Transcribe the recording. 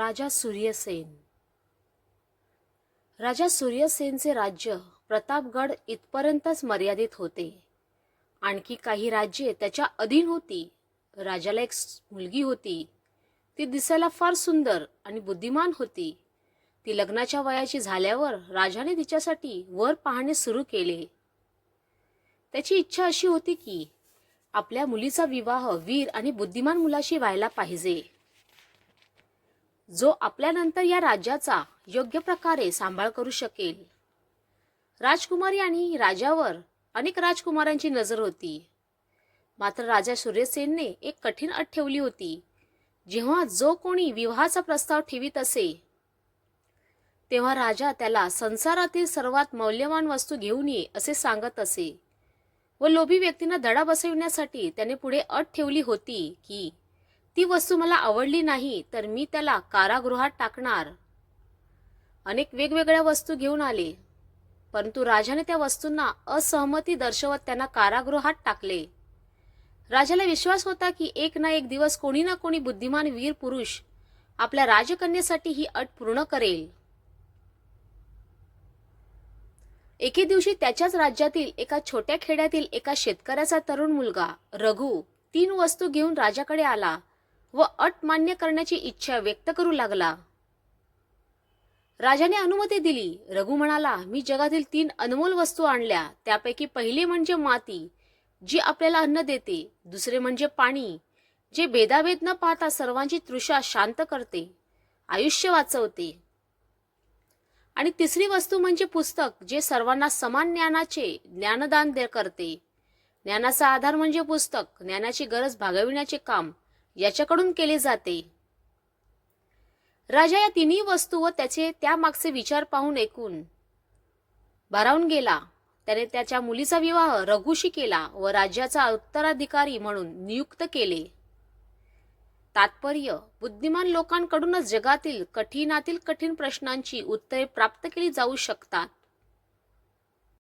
राजा सूर्यसेन. राजा सूर्यसेनचे राज्य प्रतापगड इथपर्यंतच मर्यादित होते. आणखी काही राज्ये त्याच्या अधीन होती. राजाला एक मुलगी होती. ती दिसायला फार सुंदर आणि बुद्धिमान होती. ती लग्नाच्या वयाची झाल्यावर राजाने तिच्यासाठी वर पाहणे सुरू केले. त्याची इच्छा अशी होती की आपल्या मुलीचा विवाह वीर आणि बुद्धिमान मुलाशी व्हायला पाहिजे, जो आपल्यानंतर या राज्याचा योग्य प्रकारे सांभाळ करू शकेल. राजकुमारी आणि राजावर अनेक राजकुमारांची नजर होती. मात्र राजा सूर्यसेनने एक कठीण अट ठेवली होती. जेव्हा जो कोणी विवाहाचा प्रस्ताव ठेवीत असे, तेव्हा राजा त्याला संसारातील सर्वात मौल्यवान वस्तू घेऊन ये असे सांगत असे. व लोभी व्यक्तींना धडा बसविण्यासाठी त्याने पुढे अट ठेवली होती की ती वस्तू मला आवडली नाही तर मी त्याला कारागृहात टाकणार. अनेक वेगवेगळ्या वस्तू घेऊन आले, परंतु राजाने त्या वस्तूंना असहमती दर्शवत त्यांना कारागृहात टाकले. राजाला विश्वास होता की एक ना एक दिवस कोणी ना कोणी बुद्धिमान वीर पुरुष आपल्या राजकन्येसाठी ही अट पूर्ण करेल. एके दिवशी त्याच्याच राज्यातील एका छोट्या खेड्यातील एका शेतकऱ्याचा तरुण मुलगा रघु 3 वस्तू घेऊन राजाकडे आला व अट मान्य करण्याची इच्छा व्यक्त करू लागला. राजाने अनुमती दिली. रघु म्हणाला, मी जगातील 3 अनमोल वस्तू आणल्या. त्यापैकी पहिली म्हणजे माती, जी आपल्याला अन्न देते. दुसरे म्हणजे पाणी, जे भेदाभेद न पाहता सर्वांची तृषा शांत करते, आयुष्य वाचवते. आणि तिसरी वस्तू म्हणजे पुस्तक, जे सर्वांना समान ज्ञानाचे ज्ञानदान करते. ज्ञानाचा आधार म्हणजे पुस्तक. ज्ञानाची गरज भागविण्याचे काम याच्याकडून केले जाते. राजा या तिन्ही वस्तू व त्याचे त्यामागचे विचार पाहून ऐकून भारावून गेला. त्याने त्याच्या मुलीचा विवाह रघुशी केला व राज्याचा उत्तराधिकारी म्हणून नियुक्त केले. तात्पर्य: बुद्धिमान लोकांकडूनच जगातील कठीणातील कठीण प्रश्नांची उत्तरे प्राप्त केली जाऊ शकतात.